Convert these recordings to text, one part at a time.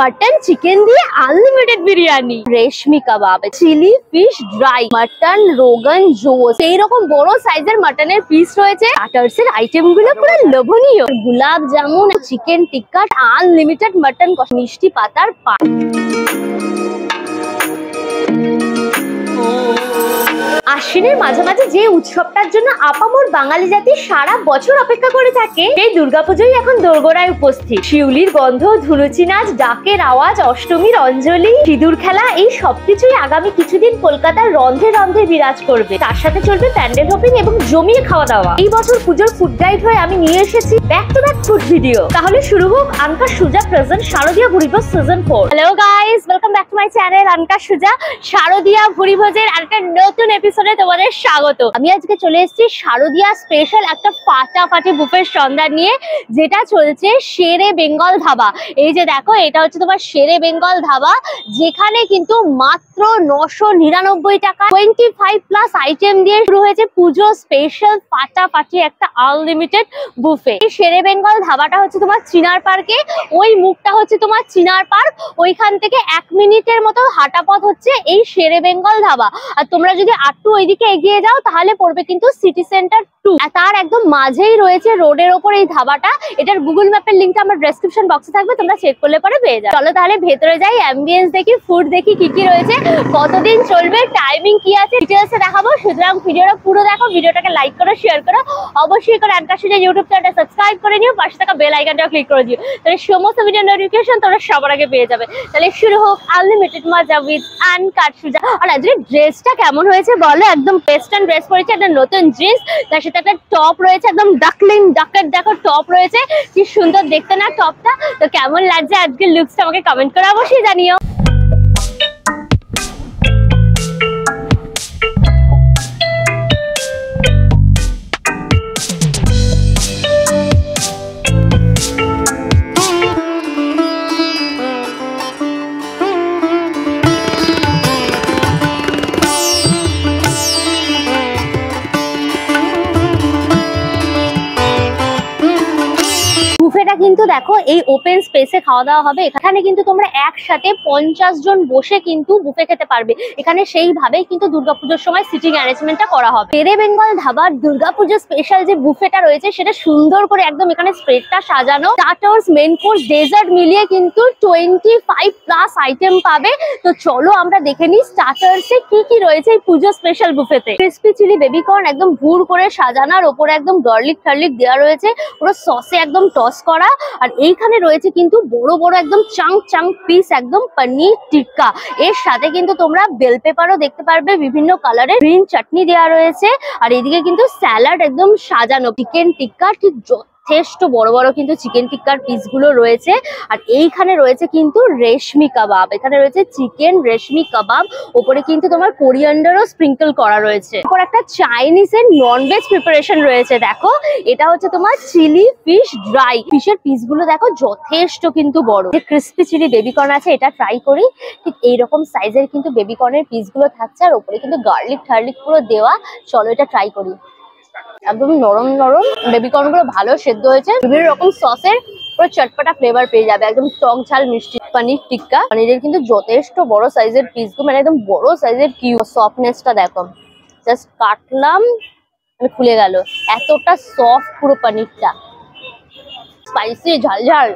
Mutton chicken दिए unlimited biryani, reshmi kebab, chilli fish dry, mutton rogan josh, এই রকম বড় সাইজের মটনের পিস রয়েছে। স্টার্টারসের আইটেমগুলো পুরো লোভনীয়, গোলাপ জামুন, চিকেন টিক্কা, আনলিমিটেড মটন, মিষ্টি পাতার পান। আশ্বিনের মাঝামাঝি যে উৎসবটার জন্য আপামর বাঙালি জাতি সারা বছর অপেক্ষা করে থাকে, সেই দুর্গাপুজোই এখন দোরগোড়ায় উপস্থিত। শিউলির গন্ধ, ধুনুচি নাচ, ডাকের আওয়াজ, অষ্টমীর অঞ্জলি, সিঁদুর খেলা, এই সবকিছুই আগামী কিছুদিন কলকাতার রন্ধে রন্ধে বিরাজ করবে। তার সাথে চলবে প্যান্ডেল হপিং এবং জমিয়ে খাওয়া দাওয়া। এই বছর পুজোর ফুড গাইড হয়ে আমি নিয়ে এসেছি back to back food video. তাহলে শুরু হোক আনকা সুজা প্রেজেন্ট শারদীয়া ভুরিভোজ season 4। Hello guys, welcome back to my channel Anka Suja. Sharodiya ভুরিভোজের আরেকটা নতুন এপিসোডে তোমাদের স্বাগত। আমি আজকে চলে এসেছি শারদীয়া স্পেশাল একটা ফাটাফাটি বুফের সন্ধান নিয়ে, যেটা চলছে শেরে বেঙ্গল ধাবা। এই যে দেখো, এটা হচ্ছে তোমার শেরে বেঙ্গল ধাবা, যেখানে কিন্তু মাত্র 999 টাকা 25+ আইটেম দিয়ে শুরু হয়েছে পুজো স্পেশাল ফাটাফাটি একটা আনলিমিটেড বুফে। এই শেরে বেঙ্গল ধাবাটা হচ্ছে তোমার চিনার পার্কে, ওই মুখটা হচ্ছে তোমার চিনার পার্ক, ওইখান থেকে 1 মিনিটের মতো হাঁটা পথ হচ্ছে এই শেরে বেঙ্গল ধাবা। আর তোমরা যদি একটু ওইদিকে এগিয়ে যাও তাহলে পড়বে কিন্তু সিটি সেন্টার 2। তার একদম মাঝেই রয়েছে রোডের ওপর এই ধাবাটা। এটার গুগল ম্যাপের লিঙ্কটা আমার ডেসক্রিপশন বক্সে থাকবে, তোমরা চেক করলে পরে পেয়ে যাবে। চলো তাহলে ভেতরে যাই, অ্যাম্বিয়েন্স দেখি, ফুড দেখি কি কি রয়েছে, কতদিন চলবে, টাইমিং কি আছে, ডিটেইলসে দেখাবো। সুতরাং ভিডিওটা পুরো দেখো, ভিডিওটাকে লাইক করো, শেয়ার করো, অবশ্যই করে আনকা সুজা ইউটিউব চ্যানেলটা সাবস্ক্রাইব করে নিও, পাশে থাকা বেল আইকনটাও ক্লিক করে দিও, তাহলে সমস্ত ভিডিও নোটিফিকেশন তোমরা সবার আগে পেয়ে যাবে। তাহলে শুরু হোক আনলিমিটেড মজা উইথ আনকা সুজা। আর আজকে ড্রেসটা কেমন হয়েছে বলো? একদম ওয়েস্টার্ন ড্রেস পরেছে, একটা নতুন জিন্স, তার সাথে একটা টপ রয়েছে, একদম ডাকলিং ডাকের দেখো টপ রয়েছে, কি সুন্দর দেখতে না টপটা। তো কেমন লাগছে আজকের লুকসটা আমাকে কমেন্ট করে অবশ্যই জানিও। কিন্তু দেখো, এই ওপেন স্পেসে খাওয়া দাওয়া হবে। এখানে কিন্তু তোমরা একসাথে 50 জন বসে কিন্তু বুফে খেতে পারবে। এখানে সেইভাবেই কিন্তু দুর্গাপুজোর সময় সিটিং অ্যারেঞ্জমেন্টটা করা হবে। শেরে বেঙ্গল ধাবার দুর্গাপুজো স্পেশাল যে বুফেটা রয়েছে, সেটা সুন্দর করে একদম এখানে স্প্রেডটা সাজানো। স্টার্টার্স, মেন কোর্স, ডেজার্ট মিলিয়ে কিন্তু 25+ আইটেম পাবে। তো চলো আমরা দেখে নিই স্টার্টার্সে কি কি রয়েছে এই পুজো স্পেশাল বুফেতে। ক্রিসপি চিলি বেবি কর্ন একদম ভুর করে সাজানোর, ওপরে একদম গার্লিক টার্লিক দেওয়া রয়েছে, পুরো সসে একদম টস করা। আর এইখানে রয়েছে কিন্তু বড় বড় একদম চাং পিস একদম পনির টিক্কা। এর সাথে কিন্তু তোমরা বেল পেপারও দেখতে পারবে, বিভিন্ন কালারের গ্রিন চাটনি দেওয়া রয়েছে। আর এদিকে কিন্তু স্যালাড একদম সাজানো, চিকেন টিক্কা ঠিক যথেষ্ট বড় বড় কিন্তু চিকেন টিক্কার পিস গুলো রয়েছে। আর এইখানে রয়েছে কিন্তু রেশমি কাবাব, এখানে রয়েছে চিকেন রেশমি কাবাব, ওপরে কিন্তু তোমার কোরিয়ান্ডারও স্প্রিঙ্কল করা রয়েছে। এরপর একটা চাইনিজের ননভেজ প্রিপারেশন রয়েছে, দেখো এটা হচ্ছে তোমার চিলি ফিশ ড্রাই। ফিশের পিস গুলো দেখো যথেষ্ট কিন্তু বড়। যে ক্রিসপি চিলি বেবি কর্ন আছে, এটা ট্রাই করি। ঠিক এইরকম সাইজের কিন্তু বেবি কর্নের পিস গুলো থাকছে, আর ওপরে কিন্তু গার্লিক টার্লিক পুরো দেওয়া। চলো এটা ট্রাই করি। একদম নরম নরম বেবি কর্ন গুলো ভালো সেদ্ধ হয়েছে, বিভিন্ন রকম সসের পুরো চটপটা ফ্লেভার পেয়ে যাবে, একদম টক ঝাল মিষ্টি। পনির টিক্কা, পনিরের কিন্তু যথেষ্ট বড় সাইজের পিস গুলো, মানে একদম বড় সাইজের কিউব। সফটনেসটা দেখো, জাস্ট কাটলাম খুলে গেল, এতটা সফট পুরো পনিরটা। স্পাইসি ঝাল ঝাল,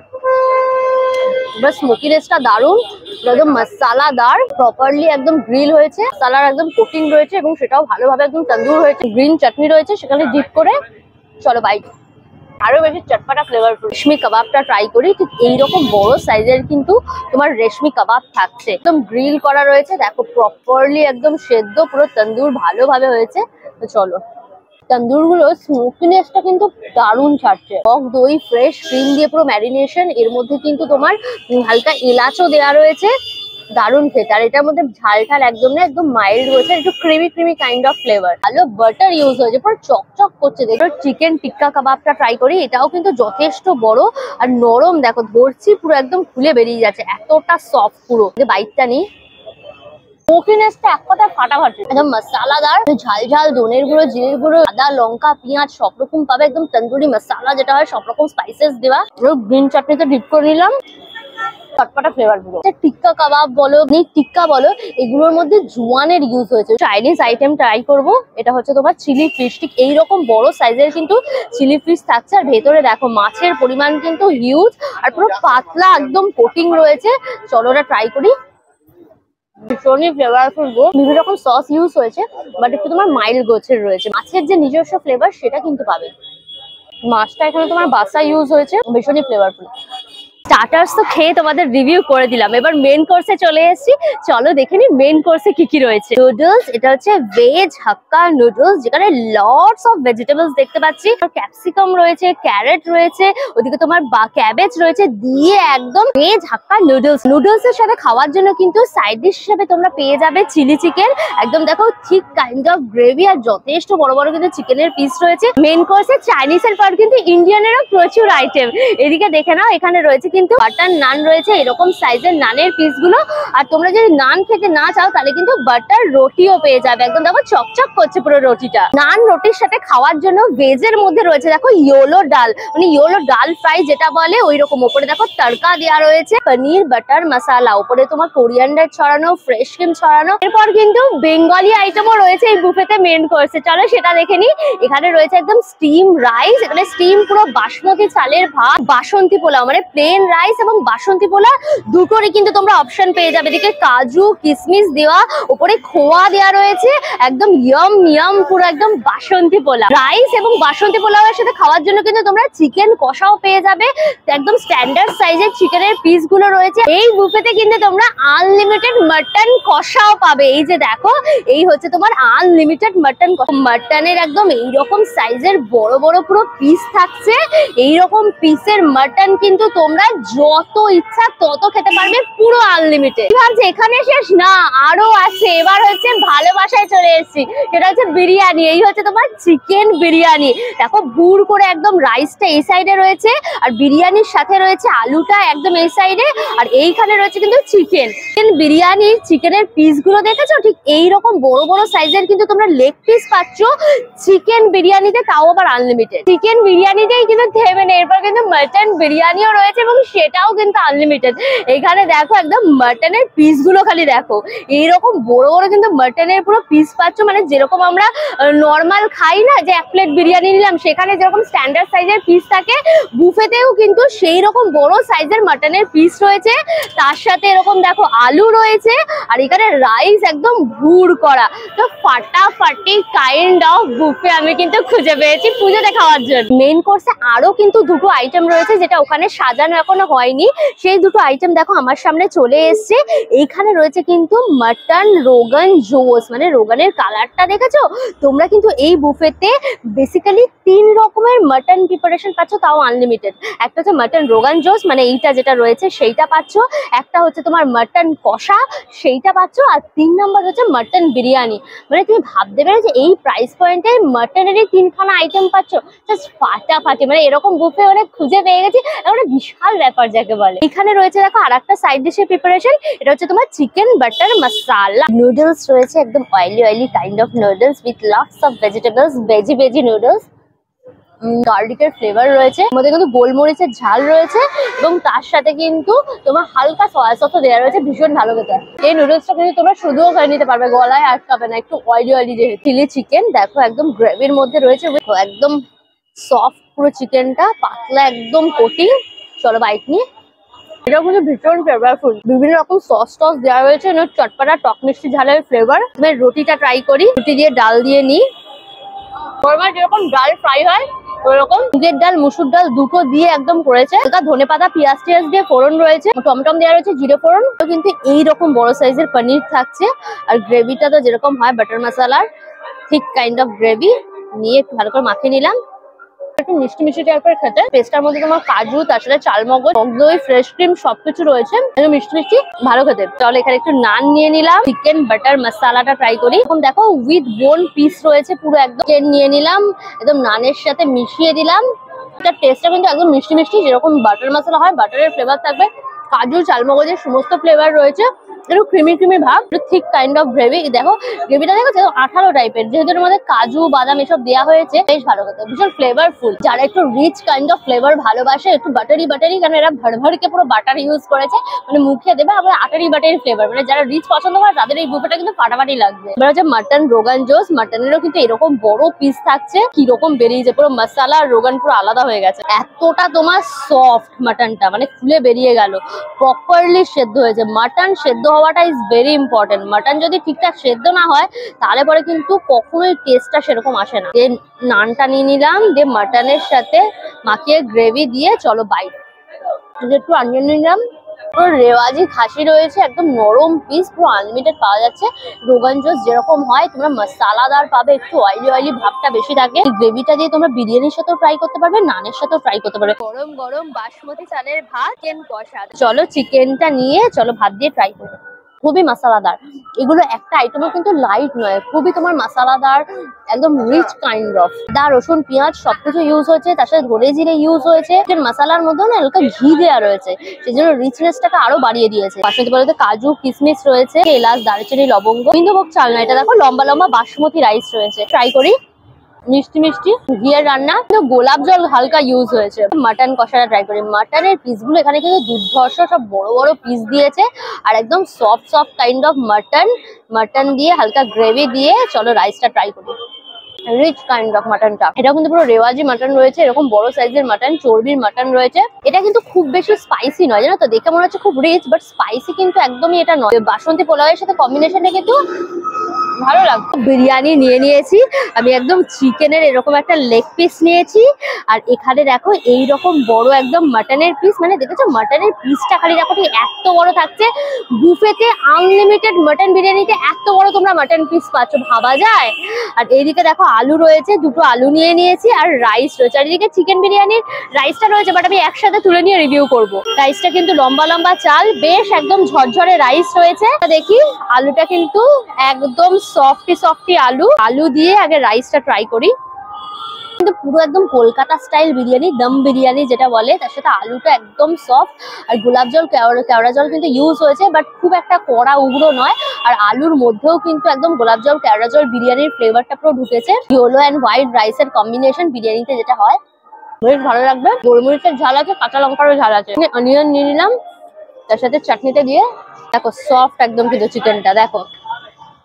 স্মোকিনেসটা দারুন, একদম মশলাদার, প্রপারলি একদম গ্রিল হয়েছে, মশলার একদম কোটিং রয়েছে এবং সেটাও ভালোভাবে একদম তন্দুর হয়েছে। গ্রিন চাটনি রয়েছে সেখানে ডিপ করে। চলো বাইট, আরো বেশি চটপটা ফ্লেভারফুল। রেশমি কাবাবটা ট্রাই করি। ঠিক এইরকম বড় সাইজের কিন্তু তোমার রেশমি কাবাব থাকছে, একদম গ্রিল করা রয়েছে, দেখো প্রপারলি একদম সেদ্ধ, পুরো তন্দুর ভালোভাবে হয়েছে। তো চলো, তন্দুর গুলো স্মোকিনেসটা কিন্তু দারুণ ছাড়ছে। টক দই, ফ্রেশ ক্রিম দিয়ে পুরো ম্যারিনেশন, এর মধ্যে কিন্তু তোমার হালকা এলাচও দেওয়া রয়েছে, দারুণ খেতে। আর এটার মধ্যে ঝাল ঝাল একদম না, একদম মাইল্ড রয়েছে, একটু ক্রিমি কাইন্ড অফ ফ্লেভার। ভালো বাটার ইউজ হয়েছে, পুরো চকচক করছে। দেখো চিকেন টিক্কা কাবাবটা ট্রাই করি, এটাও কিন্তু যথেষ্ট বড় আর নরম, দেখো ধরছি পুরো একদম খুলে বেরিয়ে যাচ্ছে, এতটা সফট পুরো। বাইটটা নিই, স্মোকিনেসটা এক কথায় ফাটাফাটি, একদম মশলাদার, ঝাল ঝাল ধনের গুঁড়ো, জিরের গুঁড়ো, আদা, লঙ্কা, পেঁয়াজ সব রকম পাবে, একদম তন্দুরি মশলা যেটা হয়, সব রকম স্পাইসেস দেওয়া। গ্রিন চাটনিতে ডিপ করে নিলাম। চটপটা ফ্লেভার গুলো। টিক্কা কাবাব বলো, টিক্কা বলো, এগুলোর মধ্যে জোয়ানের ইউজ হয়েছে। চাইনিজ আইটেম ট্রাই করব। এটা হচ্ছে তোমার চিলি ফিশ, ঠিক এইরকম বড় সাইজের কিন্তু চিলি ফিশ থাকছে। আর ভেতরে দেখো মাছের পরিমাণ কিন্তু হিউজ, আর পুরো পাতলা একদম কোটিং রয়েছে। চলো ওটা ট্রাই করি। ভীষণই ফ্লেভারফুল গো। বিভিন্ন রকম সস ইউজ হয়েছে, বাট একটু তোমার মাইল্ড গোছের রয়েছে। মাছের যে নিজস্ব ফ্লেভার সেটা কিন্তু পাবে। মাছটা এখানে তোমার বাসা ইউজ হয়েছে, ভীষণই ফ্লেভারফুল। স্টার্টার্স তো খেয়ে তোমাদের রিভিউ করে দিলাম, এবার মেন কোর্সে চলে এসেছি। চলো দেখে নি মেন কোর্সে কি কি রয়েছে। নুডলস, এটা হচ্ছে ভেজ হাক্কা নুডলস, যেখানে লটস অফ ভেজিটেবলস দেখতে পাচ্ছি। ক্যাপসিকাম রয়েছে, ক্যারেট রয়েছে, ওদিকে তোমার ক্যাবেজ রয়েছে, দিয়ে একদম ভেজ হাক্কা নুডলস। নুডলস এর সাথে খাওয়ার জন্য কিন্তু সাইড ডিশ হিসেবে তোমরা পেয়ে যাবে চিলি চিকেন। একদম দেখো ঠিক কাইন্ড অফ গ্রেভি, আর যথেষ্ট বড় বড় কিন্তু চিকেনের পিস রয়েছে। মেন কোর্সে চাইনিজ এর পর কিন্তু ইন্ডিয়ানেরও প্রচুর আইটেম। এদিকে দেখে নাও, এখানে রয়েছে কিন্তু বাটার নান রয়েছে, এরকম সাইজের নানের পিস গুলো। আর তোমরা যদি নান খেতে না চাও তাহলে কিন্তু বাটার রুটিও পেয়ে যাবে। একদম দেখো চকচক করছে পুরো রুটিটা। নান রুটির সাথে খাওয়ার জন্য ভেজের মধ্যে রয়েছে দেখো ইয়েলো ডাল, মানে ইয়েলো ডাল ফ্রাই যেটা বলে ওই রকম। উপরে দেখো তড়কা দেওয়া রয়েছে, পনির বাটার মশলা, উপরে তোমার কোরিয়ান্ডার ছড়ানো, ফ্রেশ ক্রিম ছড়ানো। এরপর কিন্তু বেঙ্গলি আইটেমও রয়েছে এই বুফেতে মেন কোর্সে। চলো সেটা দেখে নি। এখানে রয়েছে একদম স্টিম রাইস, এখানে স্টিম পুরো বাসমতি চালের ভাত, বাসন্তী পোলাও, মানে প্লেন রাইস এবং বাসন্তী পোলাও দুটোরই কিন্তু তোমরা অপশন পেয়ে যাবে। এদিকে কাজু কিশমিশ দেওয়া, উপরে খোয়া দেওয়া রয়েছে, একদম ইয়ম ইয়ম পুরো একদম বাসন্তী পোলাও। রাইস এবং বাসন্তী পোলাওয়ের সাথে খাওয়ার জন্য কিন্তু তোমরা চিকেন কষাও পেয়ে যাবে। একদম স্ট্যান্ডার্ড সাইজের চিকেনের পিস গুলো রয়েছে। এই বুফেতে কিন্তু তোমরা আনলিমিটেড মাটন কষাও পাবে। এই যে দেখো, এই হচ্ছে তোমার আনলিমিটেড মাটন। মাটনের একদম এইরকম সাইজের বড় বড় পুরো পিস থাকছে। এইরকম পিসের মাটন কিন্তু তোমরা যত ইচ্ছা তত খেতে পারবে, পুরো আনলিমিটেড। ভাবছি এখানে শেষ না, আরো আছে। এবার হচ্ছে ভালোবাসায় চলে এসেছি, সেটা হচ্ছে বিরিয়ানি। এই হচ্ছে তোমার চিকেন বিরিয়ানি। দেখো ভুর করে একদম রাইসটা এই সাইডে রয়েছে, আর বিরিয়ানির সাথে রয়েছে আলুটা একদম এই সাইডে, আর এইখানে রয়েছে কিন্তু চিকেন। বিরিয়ানির চিকেনের পিস গুলো দেখেছো, ঠিক এইরকম বড় বড় সাইজের কিন্তু তোমরা লেগ পিস পাচ্ছ চিকেন বিরিয়ানিতে, তাও আবার আনলিমিটেড। চিকেন বিরিয়ানিতেই কিন্তু থেমে নেই, এরপর কিন্তু মাটন বিরিয়ানিও রয়েছে এবং সেটাও কিন্তু আনলিমিটেড। এখানে দেখো একদম মাটনের পিস গুলো খালি দেখো, এইরকম বড় বড় কিন্তু মাটনের পুরো পিস পাচ্ছ। মানে যেরকম আমরা নর্মাল খাই না, যে এক প্লেট বিরিয়ানি নিলাম, সেখানে যেরকম স্ট্যান্ডার্ড সাইজের পিস থাকে, বুফেতেও কিন্তু সেই রকম বড় সাইজের মাটনের পিস রয়েছে। তার সাথে এরকম দেখো আলু রয়েছে, আর এখানে রাইস একদম ভুর করা। তো ফাটাফাটি কাইন্ড অফ বুফে আমি কিন্তু খুঁজে পেয়েছি পুজোতে খাওয়ার জন্য। মেইন কোর্সে আরো কিন্তু দুটো আইটেম রয়েছে, যেটা ওখানে সাজানো এখনো হয়নি। সেই দুটো আইটেম দেখো আমার সামনে চলে এসছে। এইখানে রয়েছে কিন্তু মাটন রোগান জোস, মানে রোগানের কালারটা দেখেছো তোমরা। কিন্তু এই বুফেতে বেসিক্যালি 3 রকমের মাটন প্রিপারেশন পাচ্ছ, তাও আনলিমিটেড। একটা হচ্ছে মাটন রোগান জোস, মানে এইটা যেটা রয়েছে সেইটা পাচ্ছ। একটা হচ্ছে তোমার মাটন কষা, সেইটা পাচ্ছ। আর 3 নম্বর হচ্ছে মাটন বিরিয়ানি। মানে তুমি ভাবতে পারো যে এই প্রাইস পয়েন্টে মাটনেরই 3খানা আইটেম পাচ্ছ, জাস্ট ফাটাফাটি। মানে এরকম বুফে অনেক খুঁজে পেয়ে গেছি, একটা বিশাল ব্যাপার যাকে বলে। এখানে রয়েছে দেখো আর একটা সাইড ডিশের প্রিপারেশন, এটা হচ্ছে তোমার চিকেন বাটার মশলা। নুডলস রয়েছে, একদম oily oily kind of noodles with lots of vegetables, veggie noodles. গার্লিকের ফ্লেভার রয়েছে, মধ্যে কিন্তু গোলমরিচের ঝাল রয়েছে, এবং তার সাথে কিন্তু তোমার হালকা সয়া সসও দেওয়া রয়েছে। ভীষণ ভালো খেতে। এই নুডলসটা কিন্তু তোমরা শুধুও খেয়ে নিতে পারবে, গলায় আটকাবে না। একটু অয়েলি অয়েলি যেহেতু। চিলি চিকেন দেখো একদম গ্রেভির মধ্যে রয়েছে, একদম সফট পুরো চিকেনটা, পাতলা একদম কোটিং। চলো বাইট নিয়ে। এটা কিন্তু ভীষণ ফ্লেভারফুল, বিভিন্ন রকম সস টস দেওয়া রয়েছে, চটপাটা টক মিষ্টি ঝালের ফ্লেভার। রুটিটা ট্রাই করি, রুটি দিয়ে ডাল দিয়ে নিই। নরমাল যেরকম ডাল ফ্রাই হয় ওরকম মুগের ডাল মুসুর ডাল দুটো দিয়ে একদম করেছে। ধনে পাতা পেঁয়াজ টিয়াজ দিয়ে ফোড়ন রয়েছে, টমটম দেওয়া রয়েছে, জিরে ফোড়ন। কিন্তু এইরকম বড় সাইজের পনির থাকছে, আর গ্রেভিটা তো যেরকম হয় বাটার মশলার ঠিক কাইন্ড অফ গ্রেভি নিয়ে একটু ভালো করে মাখিয়ে নিলাম। একটু মিষ্টি মিষ্টি টাইপের খেতে। পেস্টার মধ্যে তোমার কাজু, তার সাথে চালমগজ, টক দই, ফ্রেশ ক্রিম সবকিছু রয়েছে, একটু মিষ্টি মিষ্টি ভালো খেতে। চলো এখানে একটু নান নিয়ে নিলাম, চিকেন বাটার মশলাটা ট্রাই করি। এখন দেখো উইথ বোন পিস রয়েছে পুরো একদম। চিকেন নিয়ে নিলাম, একদম নানের সাথে মিশিয়ে দিলাম। এটার টেস্টটা কিন্তু একদম মিষ্টি মিষ্টি, যেরকম বাটার মশলা হয় বাটারের ফ্লেভার থাকবে, কাজু চালমগজের সমস্ত ফ্লেভার রয়েছে। একটু ক্রিমি ক্রিমি ভাব, একটু থিক কাইন্ড অফ গ্রেভি। দেখো গ্রেভিটা দেখো আঠালো টাইপের, যেহেতু এর মধ্যে কাজু বাদাম এসব দেওয়া হয়েছে, বেশ ভালো খেতে, ভীষণ ফ্লেভারফুল। যারা একটু রিচ কাইন্ড অফ ফ্লেভার ভালোবাসে, একটু বাটারি বাটারি, কারণ এরা ভরভরকে পুরো বাটার ইউজ করেছে, মানে মুখে দেবে আবার আটারি বাটারি ফ্লেভার, মানে যারা রিচ পছন্দ করে তাদের এই বুফেটা কিন্তু ফাটাফাটি লাগবে। এবার হচ্ছে মাটন রোগান জোস, মাটনেরও কিন্তু এরকম বড় পিস থাকছে, কিরকম বেরিয়েছে, পুরো মশলা আর রোগান পুরো আলাদা হয়ে গেছে। এতটা তোমার সফট মাটনটা, মানে খুলে বেরিয়ে গেল, প্রপারলি সেদ্ধ হয়েছে। মাটন সেদ্ধ হওয়াটা ইজ ভেরি ইম্পর্টেন্ট। মাটন যদি ঠিকঠাক সেদ্ধ না হয় তাহলে পরে কিন্তু কখনোই টেস্টটা সেরকম আসে না। দিয়ে নানটা নিয়ে নিলাম, দিয়ে মাটনের সাথে মাখিয়ে গ্রেভি দিয়ে চলো বাইট। একটু অনিয়ন নিলাম, পুরো রেওয়াজি খাসি রয়েছে, একদম নরম পিস, পুরো আনলিমিটেড পাওয়া যাচ্ছে। রোগান জোস যেরকম হয় তোমরা মশলাদার পাবে, একটু অয়েলি অয়েলি ভাবটা বেশি থাকে। গ্রেভিটা দিয়ে তোমরা বিরিয়ানির সাথেও ট্রাই করতে পারবে, নানের সাথেও ট্রাই করতে পারবে। গরম গরম বাসমতি চালের ভাত, চিকেন কষা। চলো চিকেনটা নিয়ে চলো ভাত দিয়ে ট্রাই করবো। খুবই মশলাদার, এগুলো একটা আইটেমও কিন্তু লাইট নয়, খুবই তোমার মশলাদার, একদম রিচ কাইন্ড অফ। দা রসুন পেঁয়াজ সবকিছু ইউজ হয়েছে, তার সাথে ধরে জিরে ইউজ হয়েছে। মশলার মধ্যেও না হালকা ঘি দেওয়া রয়েছে, সেই জন্য রিচনেসটাকে আরো বাড়িয়ে দিয়েছে। পাশাপাশি বলতে কাজু কিশমিশ রয়েছে, এলাচ দারচিনি লবঙ্গ, গোবিন্দভোগ চাল না, এটা দেখো লম্বা লম্বা বাসমতি রাইস রয়েছে। ট্রাই করি, মিষ্টি মিষ্টি ঘিয়ের রান্না, কিন্তু গোলাপ জল হালকা ইউজ হয়েছে। মাটন কষাটা ট্রাই করি। মাটনের পিস গুলো এখানে কিন্তু দুর্ধর্ষ, সব বড় বড় পিস দিয়েছে, আর একদম soft soft kind of mutton দিয়ে হালকা গ্রেভি দিয়ে চলো রাইসটা ট্রাই করি। রিচ কাইন্ড অফ মাটনটা, এটা কিন্তু পুরো রেওয়াজি মাটন রয়েছে, এরকম বড় সাইজের মাটন, চর্বির মাটন রয়েছে। এটা কিন্তু খুব বেশি স্পাইসি নয়, জানো তো, দেখে মনে হচ্ছে খুব রিচ, বাট স্পাইসি কিন্তু একদমই এটা নয়। বাসন্তী পোলাওয়ের সাথে কম্বিনেশনটা কিন্তু ভালো লাগবে। বিরিয়ানি নিয়ে নিয়েছি আমি, একদম চিকেনের এরকম একটা লেগ পিস নিয়েছি, আর এখানে দেখো এইরকম বড় একদম মাটনের পিস, মানে দেখেছো মাটনের পিসটা খালি দেখো ঠিক এত বড় থাকছে। বুফেতে আনলিমিটেড মাটন বিরিয়ানিতে এত বড় তোমরা মাটন পিস পাচ্ছ, ভাবা যায়। আর এইদিকে দেখো আলু রয়েছে, দুটো আলু নিয়ে নিয়েছি, আর রাইস রয়েছে। আর এদিকে চিকেন বিরিয়ানির রাইসটা রয়েছে, বাট আমি একসাথে তুলে নিয়ে রিভিউ করব। রাইসটা কিন্তু লম্বা লম্বা চাল, বেশ একদম ঝরঝরে রাইস রয়েছে। দেখি আলুটা কিন্তু একদম সফটি আলু দিয়ে আগে রাইসটা ট্রাই করি। কিন্তু পুরো একদম কলকাতা স্টাইল বিরিয়ানি, দম বিরিয়ানি যেটা বলে, তার সাথে আলুটা একদম সফট, আর গোলাপ জল কেওড়া জল কিন্তু ইউজ হয়েছে, বাট খুব একটা কড়া উগ্র নয়। আর আলুর মধ্যেও কিন্তু একদম গোলাপ জল কেওড়া জল বিরিয়ানির ফ্লেভারটা পুরো ঢুকেছে। ইয়েলো অ্যান্ড হোয়াইট রাইসের কম্বিনেশন বিরিয়ানিতে যেটা হয়, বেশ ভালো লাগবে। গোলমরিচের ঝাল আছে, কাঁচা লঙ্কারও ঝাল আছে। অনিয়ন নিয়ে নিলাম, তার সাথে চাটনিতে দিয়ে দেখো সফট একদম কিন্তু চিকেনটা দেখো,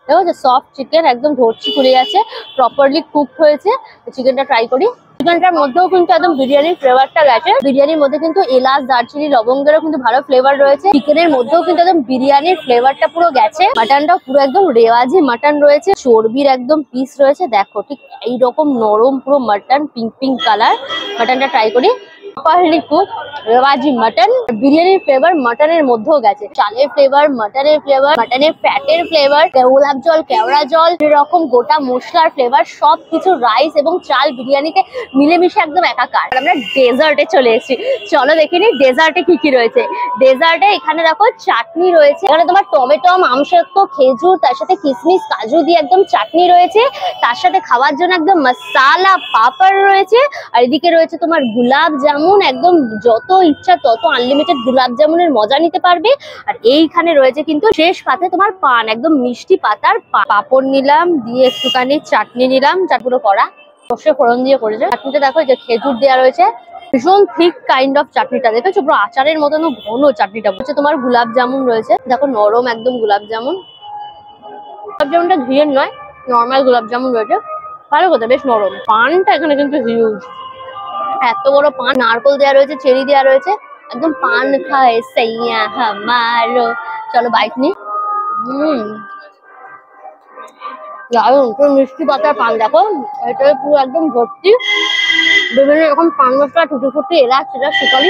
দেখো যে সফট চিকেন, একদম ধরছি খুলে যাচ্ছে, প্রপারলি কুকড হয়েছে। চিকেনটা ট্রাই করি। চিকেনটার মধ্যেও কিন্তু একদম বিরিয়ানির ফ্লেভারটা গেছে। বিরিয়ানির মধ্যে কিন্তু এলাচ দারচিনি লবঙ্গেরও কিন্তু ভালো ফ্লেভার রয়েছে। চিকেনের মধ্যেও কিন্তু একদম বিরিয়ানির ফ্লেভারটা পুরো গেছে। মাটনটাও পুরো একদম রেওয়াজি মাটন রয়েছে, চর্বির একদম পিস রয়েছে, দেখো ঠিক এইরকম নরম পুরো মাটন, পিঙ্ক পিঙ্ক কালার। মাটনটা ট্রাই করি। প্রপারলি কুক রেওয়াজি মাটন, বিরিয়ানির ফ্লেভার মাটনের মধ্যেও গেছে, চালের ফ্লেভার, মাটনের ফ্লেভার, মাটনের ফ্যাটের ফ্লেভার, গোলাপ জল কেওড়া জল, এরকম গোটা মশলার ফ্লেভার, সবকিছু রাইস এবং চাল বিরিয়ানিতে মিলেমিশে একদম একাকার। আমরা ডেজার্টে চলে এসেছি, চলো দেখে নিই ডেজার্টে কি কি রয়েছে। ডেজার্টে এখানে দেখো চাটনি রয়েছে, এখানে তোমার টমেটো, আমসত্ব, খেজুর, তার সাথে কিশমিশ কাজু দিয়ে একদম চাটনি রয়েছে, তার সাথে খাওয়ার জন্য একদম মশালা পাপড় রয়েছে। আর এদিকে রয়েছে তোমার গোলাপ জামুন, একদম যত ইচ্ছা তত আনলিমিটেড গোলাপ জামুনের মজা নিতে পারবে। আর এইখানে রয়েছে কিন্তু শেষ পাতে তোমার পান, একদম মিষ্টি পাতার পাপড় নিলাম, দিয়ে একটুখানি চাটনি নিলাম, চাটপুরো করা সর্ষে ফোড়ন দিয়ে করেছে। চাটনিটা দেখো যে খেজুর দেওয়া রয়েছে, ভীষণ থিক কাইন্ড অফ চাটনিটা, দেখেছো পুরো আচারের মতন ঘন চাটনিটা। হচ্ছে তোমার গোলাপ জামুন রয়েছে, দেখো নরম একদম গোলাপ জামুন। গোলাপ জামুনটা ঘিয়ের নয়, নর্মাল গোলাপ জামুন রয়েছে, ভালো কথা, বেশ নরম। পানটা এখানে কিন্তু হিউজ, এত বড় পান, নারকল দেওয়া রয়েছে, চেরি দেওয়া রয়েছে, একদম পান খায় সাইয়া হামারো। চলো বাইক নি। দারুন, পুরো মিষ্টি পাতার পান, দেখো এটা পুরো একদম ভর্তি বিভিন্ন রকম পান মশলা, টুটি ফুটি, এলাচ সুপারি,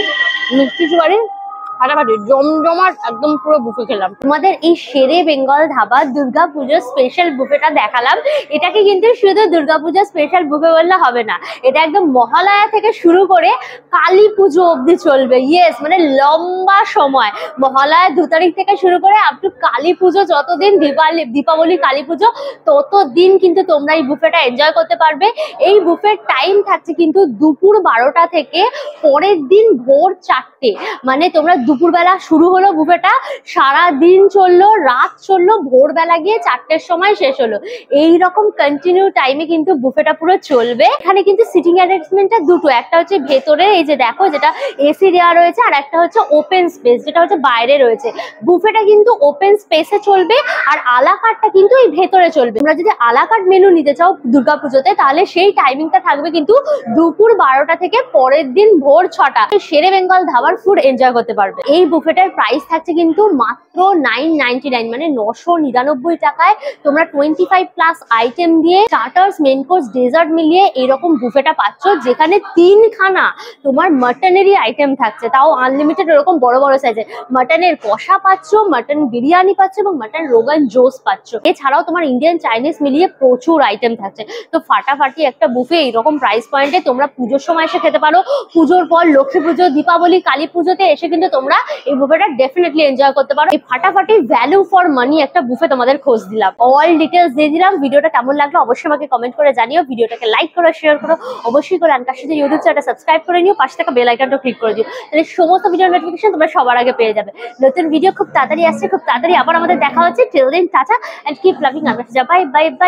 মিষ্টি সুপারি, ফাটাফাটি জমজমাট একদম পুরো বুফে খেলাম। তোমাদের এই শেরে বেঙ্গল ধাবা দুর্গাপুজোর স্পেশাল বুফেটা দেখালাম। এটাকে কিন্তু শুধু দুর্গাপুজোর স্পেশাল বুফে বললে হবে না, এটা একদম মহালয়া থেকে শুরু করে কালী পুজো অবধি চলবে। ইয়েস, মানে লম্বা সময়, মহালয়া 2 তারিখ থেকে শুরু করে আপ টু কালী পুজো, যতদিন দীপাবলি কালী পুজো, ততদিন কিন্তু তোমরা এই বুফেটা এনজয় করতে পারবে। এই বুফের টাইম থাকছে কিন্তু দুপুর 12টা থেকে পরের দিন ভোর 4টে, মানে তোমরা দুপুরবেলা শুরু হলো বুফেটা, সারা দিন চললো, রাত চললো, ভোরবেলা গিয়ে 4টের সময় শেষ হলো। এইরকম কন্টিনিউ টাইমে কিন্তু বুফেটা পুরো চলবে। এখানে কিন্তু সিটিং অ্যারেঞ্জমেন্টটা দুটো, একটা হচ্ছে ভেতরে এই যে দেখো যেটা এসি দেওয়া রয়েছে, আর একটা হচ্ছে ওপেন স্পেস যেটা হচ্ছে বাইরে রয়েছে। বুফেটা কিন্তু ওপেন স্পেসে চলবে, আর আলা কার্টটা কিন্তু এই ভেতরে চলবে। তোমরা যদি আলা কার্ট মেনু নিতে চাও দুর্গাপুজোতে, তাহলে সেই টাইমিংটা থাকবে কিন্তু দুপুর 12টা থেকে পরের দিন ভোর 6টা। শেরে বেঙ্গল ধাবার ফুড এনজয় করতে পারবে। এই বুফেটার প্রাইস থাকছে কিন্তু মাত্র 999, মানে 999 টাকায় তোমরা 25+ আইটেম দিয়ে স্টার্টার্স, মেন কোর্স, ডেজার্ট মিলিয়ে এরকম বুফেটা পাচ্ছ, যেখানে 3খানা তোমার মাটনেরই আইটেম থাকছে, তাও আনলিমিটেড এরকম বড় বড় সাইজে। মাটনের কষা পাচ্ছ, মাটন বিরিয়ানি পাচ্ছ এবং মাটন রোগান জোস পাচ্ছ। এছাড়াও তোমার ইন্ডিয়ান, চাইনিজ মিলিয়ে প্রচুর আইটেম থাকছে। তো ফাটাফাটি একটা বুফে এইরকম প্রাইস পয়েন্টে তোমরা পুজোর সময় এসে খেতে পারো। পুজোর পর লক্ষ্মী পুজো, দীপাবলি, কালী পুজোতে এসে কিন্তু তোমরা এই বুফেটা ডেফিনেটলি এনজয় করতে পারো। এই ফাটাফাটি ভ্যালু ফর মানি একটা বুফে তোমাদের খোঁজ দিলাম, অল ডিটেলস দিয়ে দিলাম। ভিডিওটা কেমন লাগলো অবশ্যই আমাকে কমেন্ট করে জানিও। ভিডিওটাকে লাইক করো, শেয়ার করো, অবশ্যই করে আনকার সাথে ইউটিউব চ্যানেলটা সাবস্ক্রাইব করে নিও, পাশে থাকা বেল আইকনটা ক্লিক করে দিও, তাহলে সমস্ত ভিডিও নোটিফিকেশন তোমরা সবার আগে পেয়ে যাবে। নতুন ভিডিও খুব তাড়াতাড়ি আসছে, খুব তাড়াতাড়ি আবার আমাদের দেখা হচ্ছে। Till then tata and keep loving আনকার। Bye bye by.